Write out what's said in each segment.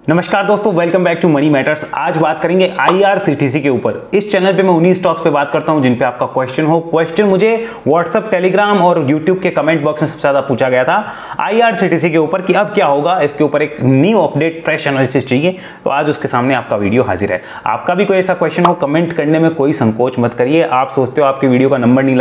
नमस्कार दोस्तों, welcome back to Money Matters. आज बात करेंगे IRCTC के ऊपर। इस चैनल पे मैं उन्हीं स्टॉक्स पे बात करता हूं जिन पे आपका क्वेश्चन मुझे व्हाट्सएप, टेलीग्राम और यूट्यूब के कमेंट बॉक्स में सबसे ज्यादा पूछा गया था IRCTC के ऊपर कि अब क्या होगा, इसके ऊपर एक न्यू अपडेट, फ्रेश एनालिसिस चाहिए। तो आज उसके सामने आपका वीडियो हाजिर है। आपका भी कोई ऐसा क्वेश्चन हो, कमेंट करने में कोई संकोच मत करिए। आप सोचते हो आपके वीडियो का नंबर नहीं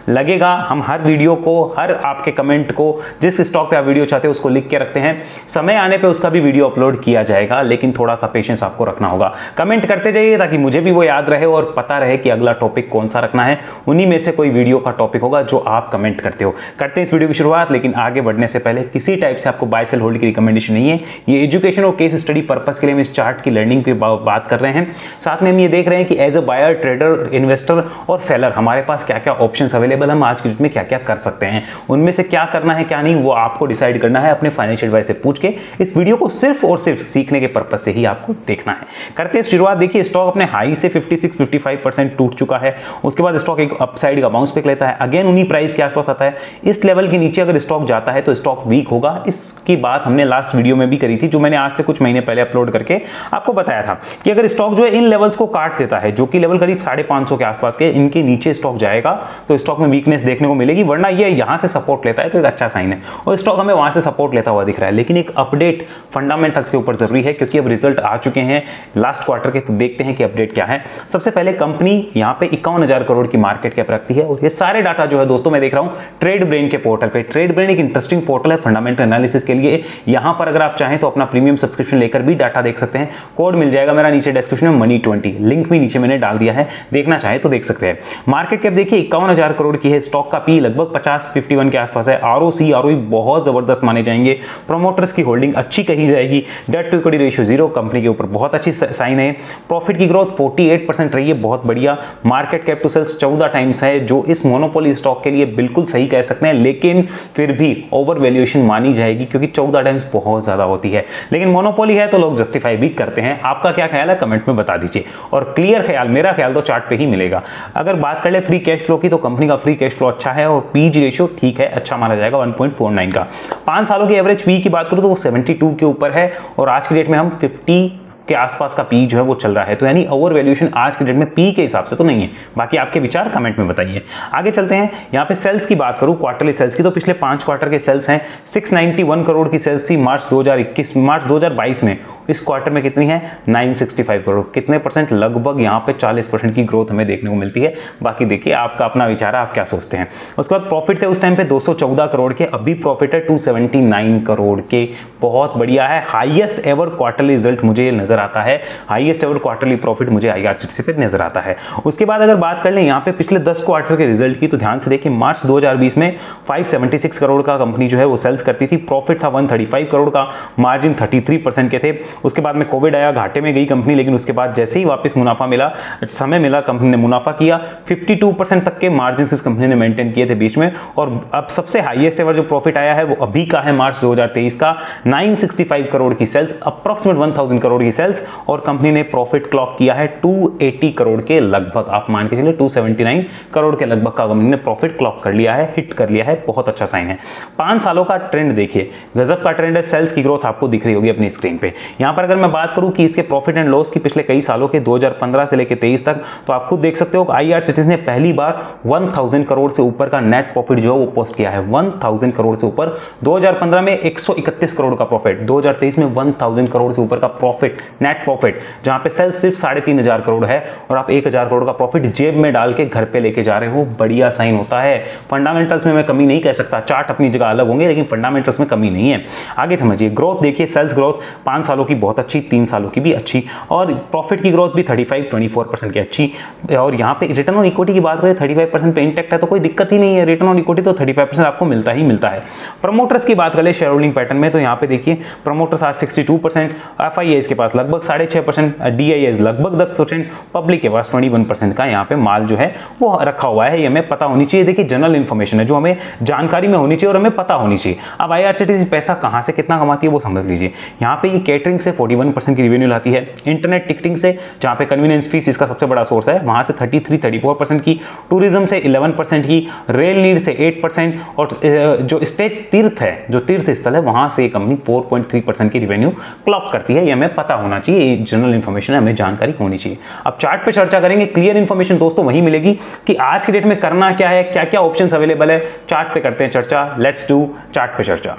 लगेगा। हम हर वीडियो को, हर आपके कमेंट को, जिस स्टॉक पे आप वीडियो चाहते हो उसको लिख के रखते हैं। समय आने पर उसका भी वीडियो अपलोड किया जाएगा, लेकिन थोड़ा सा पेशेंस आपको रखना होगा। कमेंट करते जाइए ताकि मुझे भी वो याद रहे और पता रहे कि अगला टॉपिक कौन सा रखना है। उन्हीं में से कोई वीडियो का टॉपिक होगा जो आप कमेंट करते हो। करते हैं इस वीडियो की शुरुआत, लेकिन आगे बढ़ने से पहले किसी टाइप से आपको बाय सेल होल्ड की रिकमेंडेशन नहीं है। ये एजुकेशन और केस स्टडी पर्पस के लिए हम इस चार्ट की लर्निंग की बात कर रहे हैं। साथ में हम ये देख रहे हैं कि as a buyer, trader, investor और सेलर हमारे पास क्या क्या ऑप्शन अवेलेबल, हम आज की डेट में क्या क्या कर सकते हैं। उनमें से क्या करना है क्या नहीं वो आपको डिसाइड करना है अपने फाइनेंशियल एडवाइजर से पूछ के। इस वीडियो को सिर्फ और सिर्फ सीखने के पर्पस से ही आपको देखना है। करते हैं शुरुआत। देखिए, स्टॉक अपने हाई से 56-55% टूट चुका है। उसके बाद स्टॉक एक अपसाइड का बाउंस बैक लेता है, अगेन उन्हीं प्राइस के आसपास आता है। इस लेवल के नीचे अगर स्टॉक जाता है तो स्टॉक वीक होगा। इसकी बात हमने लास्ट वीडियो में भी करी थी, जो मैंने आज से कुछ महीने पहले अपलोड करके आपको बताया था कि अगर स्टॉक जो है इन लेवल्स को काट देता है, जो कि लेवल करीब 550 के आसपास के, इनके नीचे स्टॉक जाएगा तो स्टॉक में वीकनेस देखने को मिलेगी। वरना ये यहां से सपोर्ट लेता है तो एक अच्छा साइन है, और स्टॉक हमें वहां से सपोर्ट लेता हुआ दिख रहा है। लेकिन एक अपडेट फंडामेंटल्स के ऊपर जरूरी है, क्योंकि अब रिजल्ट आ चुके हैं लास्ट क्वार्टर के। तो देखते हैं कि अपडेट क्या है। सबसे पहले कंपनी यहां पे 51,000 करोड़ की मार्केट कैप रखती है, और ये सारे डाटा जो है दोस्तों मैं देख रहा हूं ट्रेड ब्रेन के पोर्टल पे। ट्रेड ब्रेन एक इंटरेस्टिंग पोर्टल है फंडामेंटल एनालिसिस के लिए। यहां पर अगर आप चाहें तो अपना प्रीमियम सब्सक्रिप्शन लेकर भी डाटा देख सकते हैं। कोड मिल जाएगा मेरा नीचे डिस्क्रिप्शन में, Money20, लिंक भी नीचे मैंने डाल दिया है, देखना चाहे तो देख सकते हैं। मार्केट कैप देखिए 51,000 करोड़ की है। स्टॉक का पी लगभग 50-51 के आसपास है। ROE बहुत जबरदस्त माने जाएंगे। प्रोमोटर्स की होल्डिंग अच्छी कही जाएगी। Debt to equity ratio 0 company के ऊपर बहुत अच्छी साइन है। प्रॉफिट की ग्रोथ 48% रही है, बहुत बढ़िया। Market cap to sales 14 times है, जो इस मोनोपोली स्टॉक के लिए बिल्कुल सही कह सकते हैं, लेकिन फिर भी ओवर वैल्यूएशन मानी जाएगी, क्योंकि 14 टाइम्स बहुत ज्यादा होती है। लेकिन मोनोपोली है तो लोग जस्टिफाई भी करते हैं। आपका क्या ख्याल है कमेंट में बता दीजिए, और क्लियर ख्याल, मेरा ख्याल तो चार्ट पे ही मिलेगा। अगर बात कर ले फ्री कैश फ्लो की, तो कंपनी का फ्री कैश फ्लो अच्छा है, और पीजी रेशियो ठीक है, अच्छा माना जाएगा 1.49 का। 5 सालों की एवरेज पी की बात करूं तो वो 72 के ऊपर है, और आज की डेट में हम 50 के आसपास का पी जो है वो चल रहा है। तो यानी ओवर वैल्यूएशन आज के डेट में पी के हिसाब से तो नहीं है। बाकी आपके विचार कमेंट में बताइए। आगे चलते हैं। यहाँ पे सेल्स की बात करूं, क्वार्टरली सेल्स की, तो पिछले 5 क्वार्टर के सेल्स हैं। 691 करोड़ की सेल्स थी मार्च 2022 में। इस क्वार्टर में कितनी है? 965 करोड़। कितने परसेंट? लगभग यहाँ पे 40% की ग्रोथ हमें देखने को मिलती है। बाकी देखिए आपका अपना विचार है, आप क्या सोचते हैं। उसके बाद प्रॉफिट थे उस टाइम पे 214 करोड़ के, अभी प्रॉफिट है 279 करोड़ के। बहुत बढ़िया है। हाईएस्ट एवर क्वार्टरली रिजल्ट मुझे नजर आता है, हाईएस्ट एवर क्वार्टरली प्रॉफिट मुझे IRCTC पे नजर आता है। उसके बाद अगर बात कर लें यहाँ पे पिछले 10 क्वार्टर के रिजल्ट की, तो ध्यान से देखिए मार्च 2020 में 576 करोड़ का कंपनी जो है वो सेल्स करती थी। प्रॉफिट था 135 करोड़ का, मार्जिन 33% के थे। उसके बाद में कोविड आया, घाटे में गई कंपनी, लेकिन उसके बाद जैसे ही वापस मुनाफा मिला, समय मिला, कंपनी ने मुनाफा किया। 52% तक के मार्जिन इस कंपनी ने मेंटेन किए थे बीच में। और अब सबसे हाईएस्ट एवर जो प्रॉफिट आया है वो अभी का है, मार्च 2023 का, 965 करोड़ की सेल्स, अप्रॉक्सीमेट 1000 करोड़ की सेल्स, और कंपनी ने प्रॉफिट क्लॉक किया है 280 करोड़ के लगभग। आप मान के चलिए 279 करोड़ के लगभग का कंपनी ने प्रॉफिट क्लॉक कर लिया है, हिट कर लिया है। बहुत अच्छा साइन है। 5 सालों का ट्रेंड देखिए, गजब का ट्रेंड है। सेल्स की ग्रोथ आपको दिख रही होगी अपनी स्क्रीन पे। यहां पर अगर मैं बात करूं कि इसके प्रॉफिट एंड लॉस की पिछले कई सालों के 2015 से लेकर 23 तक, तो आप खुद देख सकते हो IRCTC ने पहली बार 1000 करोड़ से ऊपर का नेट प्रॉफिट जो है वो पोस्ट किया है। 1000 करोड़ से ऊपर। 2015 में 131 करोड़ का प्रॉफिट, 2023 में 1000 करोड़ से ऊपर का प्रॉफिट, नेट प्रॉफिट, जहां पे सेल्स सिर्फ 3500 करोड़ है, और आप 1000 करोड़ का प्रॉफिट जेब में डाल के घर पे लेके जा रहे हो। बढ़िया साइन होता है। फंडामेंटल्स में मैं कमी नहीं कह सकता, चार्ट अपनी जगह अलग होंगे, लेकिन फंडामेंटल्स में कमी नहीं है। आगे समझिए, ग्रोथ देखिए, सेल्स ग्रोथ 5 सालों की बहुत अच्छी, 3 सालों की भी अच्छी, और प्रॉफिट की ग्रोथ भी 35-24% की अच्छी। और यहाँ पे रिटर्न ऑन इक्विटी की बात करें 35% पे इंटैक्ट है, तो कोई दिक्कत ही नहीं है। रिटर्न ऑन इक्विटी तो 35% आपको मिलता ही मिलता है। प्रमोटर्स की बात करें शेयर होल्डिंग पैटर्न में, तो यहाँ पे देखिए प्रमोटर्स आज 62%, FIAs के पास लगभग 6.5%, DIAs लगभग 10%, पब्लिक के पास 21% का यहाँ पे माल जो है वो रखा हुआ है। ये हमें पता होनी चाहिए। देखिए जनरल इंफॉर्मेशन है जो हमें जानकारी में होनी चाहिए और हमें पता होनी चाहिए। अब IRCTC पैसा कहां से कितना कमाती है वो समझ लीजिए। यहाँ पे ये कैटरिंग से 41% की रेवेन्यू लाती है, इंटरनेट टिकटिंग से जहां पे कन्वीनियंस फीस इसका सबसे बड़ा सोर्स है वहां से 34% की, टूरिज्म से 11% की, रेल नीड से 8% और जो स्टेट तीर्थ है, जो तीर्थ स्थल है वहां से कंपनी 4.3% की रेवेन्यू क्लॉक करती है। ये हमें पता होना चाहिए, ये जनरल इंफॉर्मेशन है, हमें जानकारी होनी चाहिए। अब चार्ट पे चर्चा करेंगे, क्लियर इंफॉर्मेशन दोस्तों वही मिलेगी कि आज की डेट में करना क्या है, क्या क्या ऑप्शंस अवेलेबल है। चार्ट पे करते हैं चर्चा, लेट्स डू चार्ट पे चर्चा।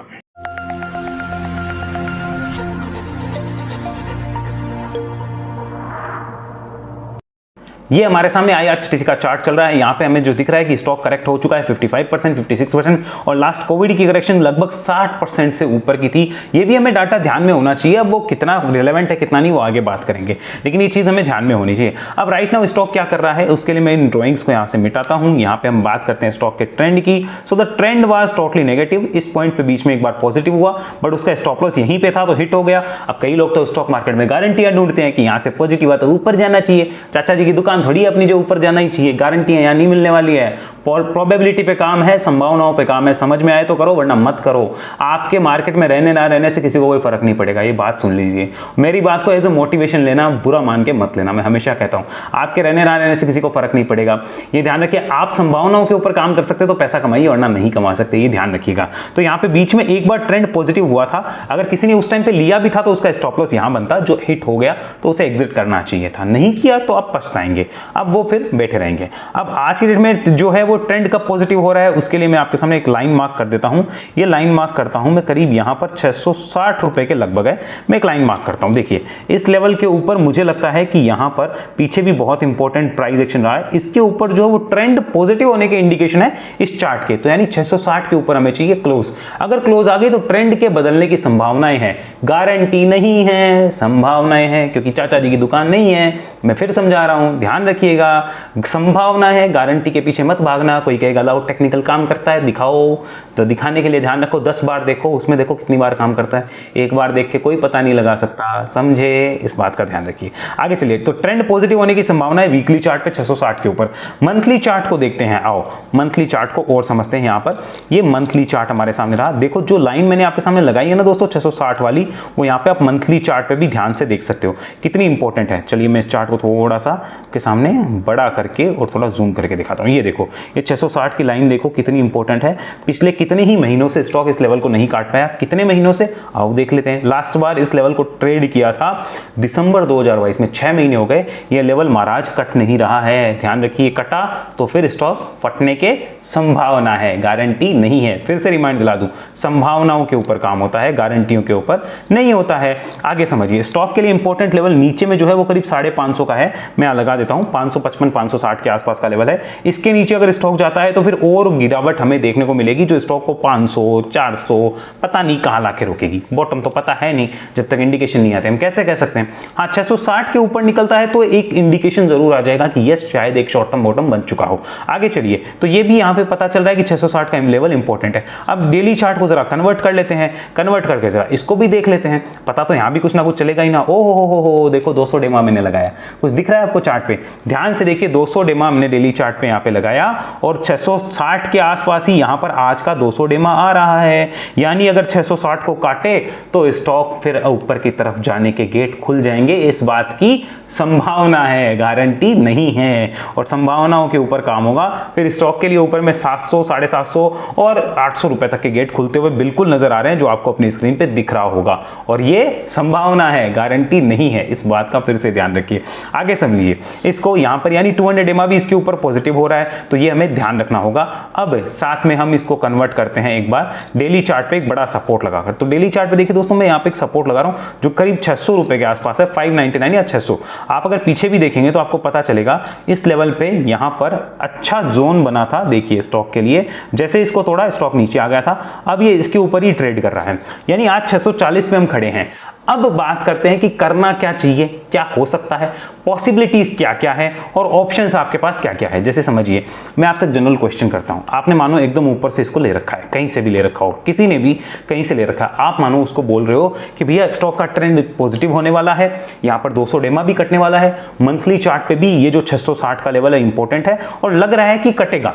ये हमारे सामने आईआरसीटीसी का चार्ट चल रहा है। यहाँ पे हमें जो दिख रहा है कि स्टॉक करेक्ट हो चुका है 55%, 56% और लास्ट कोविड की करेक्शन लगभग 60% से ऊपर की थी। ये भी हमें डाटा ध्यान में होना चाहिए। अब वो कितना रिलेवेंट है कितना नहीं वो आगे बात करेंगे, लेकिन ये चीज हमें ध्यान में होनी चाहिए। अब राइट नाउ स्टॉक क्या कर रहा है उसके लिए मैं इन ड्रॉइंग्स को यहाँ से मिटाता हूँ। यहाँ पे हम बात करते हैं स्टॉक के ट्रेंड की। So the trend was totally negative. इस पॉइंट पे बीच में एक बार पॉजिटिव हुआ बट उसका स्टॉप लॉस यहीं पे था तो हिट हो गया। अब कई लोग तो स्टॉक मार्केट में गारंटियां ढूंढते हैं कि यहाँ से पॉजिटिव है तो ऊपर जाना चाहिए। चाचा जी की दुकान थोड़ी अपनी जो ऊपर जाना ही चाहिए, गारंटियां यहां नहीं मिलने वाली है। प्रोबेबिलिटी पे काम है, संभावनाओं पे काम है। समझ में आए तो करो वरना मत करो। आपके मार्केट में रहने ना रहने से किसी को कोई फर्क नहीं पड़ेगा, ये बात सुन लीजिए। मेरी बात को एज ए मोटिवेशन लेना, बुरा मान के मत लेना। मैं हमेशा कहता हूं आपके रहने ना रहने से किसी को फर्क नहीं पड़ेगा। ये ध्यान रखिए, आप संभावनाओं के ऊपर काम कर सकते तो पैसा कमाइए वरना नहीं कमा सकते, ये ध्यान रखिएगा। तो यहाँ पे बीच में एक बार ट्रेंड पॉजिटिव हुआ था, अगर किसी ने उस टाइम पे लिया भी था तो उसका स्टॉप लॉस यहां बनता, जो हिट हो गया तो उसे एग्जिट करना चाहिए था। नहीं किया तो आप पछताएंगे, अब वो फिर बैठे रहेंगे। अब आज की डेट में जो है वो ट्रेंड कब पॉजिटिव हो रहा है उसके लिए मैं आपके सामने एक लाइन मार्क कर देता हूं। ये लाइन मार्क करता हूं मैं करीब यहां पर 660 रुपए के लगभग है। मैं एक लाइन मार्क करता हूं, देखिए इस लेवल के ऊपर मुझे लगता है कि यहां पर पीछे भी बहुत इंपॉर्टेंट प्राइस एक्शन रहा है। इसके ऊपर जो है वो ट्रेंड पॉजिटिव होने के इंडिकेशन है इस चार्ट के, तो यानी 660 के ऊपर हमें चाहिए क्लोज। अगर क्लोज आ गई तो ट्रेंड के बदलने की संभावनाएं हैं, गारंटी नहीं है, संभावनाएं हैं, क्योंकि चाचा जी की दुकान नहीं है। मैं फिर समझा रहा हूं, ध्यान रखिएगा, संभावना है, गारंटी के पीछे मत भागना। कोई कहेगा लाओ टेक्निकल काम करता है दिखाओ, तो दिखाने के लिए ध्यान रखो 10 बार देखो, उसमें देखो कितनी बार काम करता है। एक बार देख के कोई पता नहीं लगा सकता, समझे, इस बात का ध्यान रखिए। आगे चलिए, तो ट्रेंड पॉजिटिव होने की संभावना है वीकली चार्ट पे 660 के ऊपर। मंथली चार्ट को देखते हैं, आओ मंथली चार्ट को और समझते हैं। यहाँ पर ये मंथली चार्ट हमारे सामने रहा। देखो जो लाइन मैंने आपके सामने लगाई है ना दोस्तों 660 वाली, वो यहाँ पे आप मंथली चार्ट पे भी ध्यान से देख सकते हो कितनी इंपॉर्टेंट है। चलिए मैं इस चार्ट को थोड़ा सा के सामने बड़ा करके और थोड़ा जूम करके दिखाता हूँ। ये देखो ये 660 की लाइन देखो कितनी इंपॉर्टेंट है। पिछले कितने ही महीनों से स्टॉक इस लेवल को नहीं काट पाया, कितने महीनों से आओ देख लेते हैं। लास्ट बार इस लेवल को ट्रेड किया था दिसंबर 2022 में, 6 महीने हो गए। ये लेवल महाराज कट नहीं रहा है, ध्यान रखिए। कटा तो फिर स्टॉक फटने के संभावना है, गारंटी नहीं है। फिर से रिमाइंड दिला दूं, संभावनाओं के ऊपर काम होता है, गारंटियों के ऊपर नहीं होता है। आगे समझिए, स्टॉक के लिए इंपॉर्टेंट लेवल नीचे में जो है वो करीब 550 का है। मैं लगा देता हूं 555 560 के आसपास का लेवल है। इसके नीचे अगर स्टॉक जाता है तो फिर और गिरावट हमें देखने को मिलेगी, जो स्टॉक को 500 400 पता नहीं कहां लाके रोकेगी। बॉटम तो पता है नहीं, जब तक इंडिकेशन नहीं आते हम कैसे कह सकते हैं। हाँ 660 के ऊपर निकलता है तो एक इंडिकेशन जरूर आ जाएगा कि यस शायद एक शॉर्ट टर्म बॉटम बन चुका हो। आगे चलिए, तो ये भी यहां पे पता चल रहा है कि 660 का लेवल इंपॉर्टेंट है। अब डेली चार्ट को जरा कन्वर्ट कर लेते हैं, कन्वर्ट करके जरा इसको भी देख लेते हैं। पता तो यहां भी कुछ ना कुछ चलेगा ही ना। ओ हो देखो 200 डेमा मैंने लगाया, कुछ दिख रहा है आपको चार्ट पे, ध्यान से देखिए 200 डेमा हमने डेली चार्ट पे यहां पे लगाया और 660 के आसपास ही यहां पर आज का 200 डेमा आ रहा है। यानी अगर 660 को काटे तो स्टॉक फिर ऊपर की तरफ जाने के गेट खुल जाएंगे, इस बात की संभावना है, गारंटी नहीं है। और संभावनाओं के ऊपर काम होगा। फिर स्टॉक के लिए ऊपर में 700 750 और 800 रुपए तक के गेट खुलते हुए बिल्कुल नजर आ रहे हैं, जो आपको अपनी स्क्रीन पे दिख रहा होगा। और ये संभावना है, गारंटी नहीं है, इस बात का फिर से ध्यान रखिए। आगे समझिए इसको, यहां पर यानी 200 डेमा भी इसके ऊपर पॉजिटिव हो रहा है, तो ये हमें ध्यान रखना होगा। अब साथ में हम इसको कन्वर्ट करते हैं एक बार डेली चार्ट पे एक बड़ा सपोर्ट लगाकर। तो डेली चार्ट पे देखिए दोस्तों, मैं यहां पे एक सपोर्ट लगा रहा हूं जो करीब 600 रुपए के आसपास है, 599 या 600। आप अगर पीछे भी देखेंगे तो आपको पता चलेगा इस लेवल पे यहां पर अच्छा जोन बना था। देखिए स्टॉक के लिए, जैसे इसको थोड़ा स्टॉक नीचे आ गया था, अब ये इसके ऊपर ही ट्रेड कर रहा है, यानी आज 640 पे हम खड़े हैं। अब बात करते हैं कि करना क्या चाहिए, क्या हो सकता है, पॉसिबिलिटीज क्या क्या है और ऑप्शंस आपके पास क्या क्या है। जैसे समझिए, मैं आपसे जनरल क्वेश्चन करता हूं, आपने मानो एकदम ऊपर से इसको ले रखा है, कहीं से भी ले रखा हो, किसी ने भी कहीं से ले रखा है, आप मानो उसको बोल रहे हो कि भैया स्टॉक का ट्रेंड पॉजिटिव होने वाला है, यहां पर 200 डेमा भी कटने वाला है, मंथली चार्ट पे भी ये जो 660 का लेवल है इंपॉर्टेंट है और लग रहा है कि कटेगा,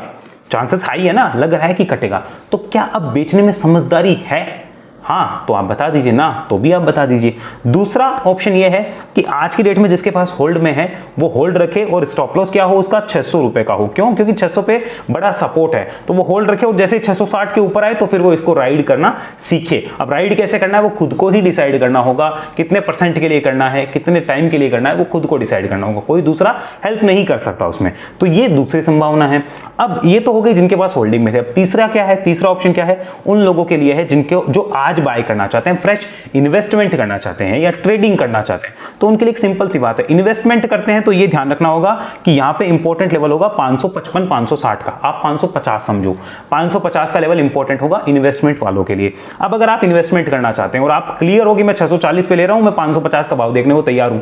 चांसेस हाई है ना, लग रहा है कि कटेगा, तो क्या अब बेचने में समझदारी है? हाँ तो आप बता दीजिए, ना तो भी आप बता दीजिए। दूसरा ऑप्शन ये है कि आज की डेट में जिसके पास होल्ड में है वो होल्ड रखे और स्टॉप लॉस क्या हो उसका 600 रुपए का हो। क्यों? क्योंकि 600 पे बड़ा सपोर्ट है, तो वो होल्ड रखे और जैसे 660 के ऊपर आए तो फिर वो इसको राइड करना सीखे। अब राइड कैसे करना है वो खुद को ही डिसाइड करना होगा, कितने परसेंट के लिए करना है, कितने टाइम के लिए करना है, वो खुद को डिसाइड करना होगा, कोई दूसरा हेल्प नहीं कर सकता उसमें। तो ये दूसरी संभावना है। अब ये तो हो गई जिनके पास होल्डिंग में थे। अब तीसरा क्या है? तीसरा ऑप्शन क्या है? उन लोगों के लिए है जिनके जो आज बाय करना चाहते हैं, फ्रेश इन्वेस्टमेंट करना चाहते हैं या ट्रेडिंग करना चाहते हैं। तो उनके लिए एक सिंपल सी बात है, इन्वेस्टमेंट करते हैं तो ये ध्यान रखना होगा कि यहां पे इंपॉर्टेंट लेवल होगा 555 560 का, आप 550 समझो, 550 का लेवल इंपॉर्टेंट होगा इन्वेस्टमेंट वालों के लिए। अब अगर आप इन्वेस्टमेंट करना चाहते हैं और आप क्लियर हो कि मैं 640 पे ले रहा हूं, मैं 550 का भाव देखने को तैयार हूं,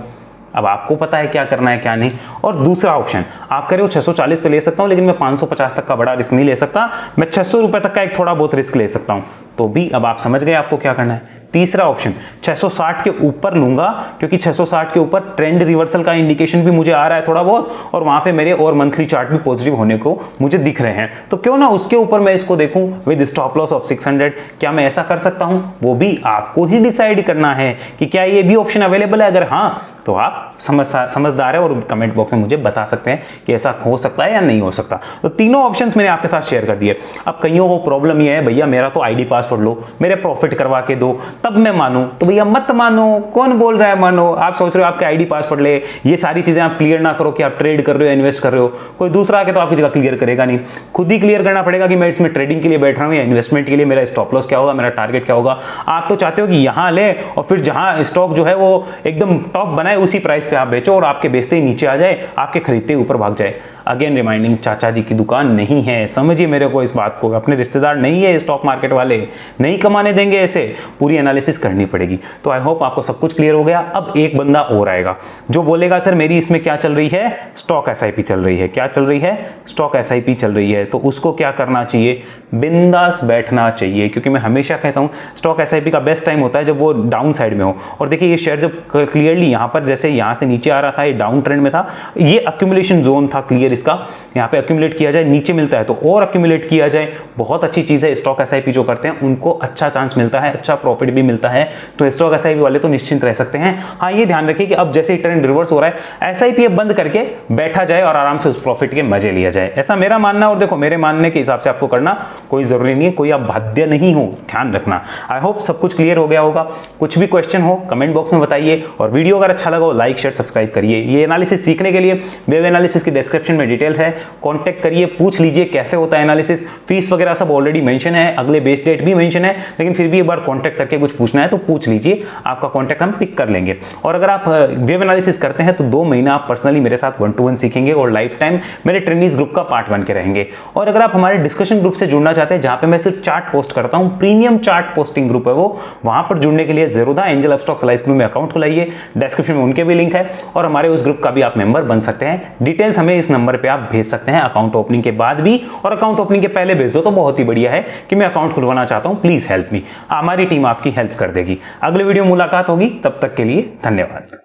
अब आपको पता है क्या करना है क्या नहीं। और दूसरा ऑप्शन आप कह रहे हो 640 पे ले सकता हूं लेकिन मैं 550 तक का बड़ा रिस्क नहीं ले सकता, मैं 600 रुपए तक का एक थोड़ा बहुत रिस्क ले सकता हूं, तो भी अब आप समझ गए आपको क्या करना है। तीसरा ऑप्शन 660 के ऊपर लूंगा क्योंकि 660 के ऊपर ट्रेंड रिवर्सल का इंडिकेशन भी मुझे आ रहा है थोड़ा बहुत, और वहां पे मेरे और मंथली चार्ट भी पॉजिटिव होने को मुझे दिख रहे हैं, तो क्यों ना उसके ऊपर मैं इसको देखूं विद स्टॉप लॉस ऑफ 600। क्या मैं ऐसा कर सकता हूं? वो भी आपको ही डिसाइड करना है कि क्या ये भी ऑप्शन अवेलेबल है। अगर हाँ तो आप समझदार है और कमेंट बॉक्स में मुझे बता सकते हैं कि ऐसा हो सकता है या नहीं हो सकता। तो तीनों ऑप्शंस मैंने आपके साथ शेयर कर दिए। अब कईयों को प्रॉब्लम ये है, भैया मेरा तो आईडी पासवर्ड लो, मेरे प्रॉफिट करवा के दो तब मैं मानूं। तो भैया मत मानो, कौन बोल रहा है मानो? आप सोच रहे हो आपके आईडी पासवर्ड ले, ये सारी चीजें आप क्लियर ना करो कि आप ट्रेड कर रहे हो, इन्वेस्ट कर रहे हो, कोई दूसरा आके तो आपकी जगह क्लियर करेगा नहीं। खुद ही क्लियर करना पड़ेगा कि मैं इसमें ट्रेडिंग के लिए बैठ रहा हूं या इन्वेस्टमेंट के लिए, मेरा स्टॉप लॉस क्या होगा, मेरा टारगेट क्या होगा। आप तो चाहते हो कि यहां ले और फिर जहां स्टॉक जो है वो एकदम टॉप बनाए उसी प्राइस पे आप बेचो और आपके बेचते ही नीचे आ जाए, आपके खरीदते ही ऊपर भाग जाए। अगेन रिमाइंडिंग, चाचा जी की दुकान नहीं है, समझिए मेरे को इस बात को, अपने रिश्तेदार नहीं है स्टॉक मार्केट वाले, नहीं कमाने देंगे ऐसे, पूरी एनालिसिस करनी पड़ेगी। तो आई होप आपको सब कुछ क्लियर हो गया। अब एक बंदा और आएगा जो बोलेगा सर मेरी इसमें क्या चल रही है, स्टॉक एसआईपी चल रही है। क्या चल रही है? स्टॉक एसआईपी चल रही है। तो उसको क्या करना चाहिए? बिंदास बैठना चाहिए, क्योंकि मैं हमेशा कहता हूं स्टॉक एसआईपी का बेस्ट टाइम होता है जब वो डाउन साइड में हो। और देखिए ये शेयर जब क्लियरली यहां पर जैसे यहां से नीचे आ रहा था, ये डाउन ट्रेंड में था, ये अक्यूमुलेशन जोन था क्लियर इसका, यहां पे अक्यूमुलेट किया जाए, नीचे मिलता है तो और अक्यूमुलेट किया जाए, बहुत अच्छी चीज है। स्टॉक एसआईपी जो करते हैं उनको अच्छा चांस मिलता है, अच्छा प्रॉफिट भी मिलता है, तो स्टॉक एसआईपी वाले तो निश्चिंत रह सकते हैं। हाँ ये ध्यान रखिए कि अब जैसे ट्रेंड रिवर्स हो रहा है, एसआईपी अब बंद करके बैठा जाए और आराम से उस प्रॉफिट के मजे लिया जाए, ऐसा मेरा मानना है। और देखो मेरे मानने के हिसाब से आपको करना कोई जरूरी नहीं है, कोई आप बाध्य नहीं हो, ध्यान रखना। आई होप सब कुछ क्लियर हो गया होगा। कुछ भी क्वेश्चन हो कमेंट बॉक्स में बताइए, और वीडियो अगर अच्छा लगा हो लाइक शेयर सब्सक्राइब करिए। ये एनालिसिस सीखने के लिए वेब एनालिसिस की डिस्क्रिप्शन में डिटेल है, कांटेक्ट करिए, पूछ लीजिए कैसे होता है एनालिसिस। फीस वगैरह सब ऑलरेडी मेंशन है, अगले बेस डेट भी मेंशन है, लेकिन फिर भी एक बार कांटेक्ट करके कुछ पूछना है तो पूछ लीजिए, आपका कांटेक्ट हम पिक कर लेंगे। और अगर आप वेब एनालिसिस करते हैं तो 2 महीना आप पर्सनली मेरे साथ 1-to-1 सीखेंगे और लाइफ टाइम मेरे ट्रेनिंग्स ग्रुप का पार्ट बन के रहेंगे। और अगर आप हमारे डिस्कशन ग्रुप से जुड़ना चाहते हैं जहां पे मैं सिर्फ चार्ट पोस्ट करता हूं, प्रीमियम चार्ट पोस्टिंग ग्रुप है वो, वहां पर जुड़ने के लिए Zerodha angel of stocks life group में अकाउंट खुलाइए, डिस्क्रिप्शन में उनके भी लिंक है, और हमारे उस ग्रुप का भी आप मेंबर बन सकते हैं। डिटेल्स हमें इस नंबर पे आप भेज सकते हैं अकाउंट ओपनिंग के बाद भी, और अकाउंट ओपनिंग के पहले भेज दो तो बहुत ही बढ़िया है कि मैं अकाउंट खुलवाना चाहता हूं, प्लीज हेल्प मी। हमारी टीम आपकी हेल्प कर देगी। अगले वीडियो मुलाकात होगी, तब तक के लिए धन्यवाद।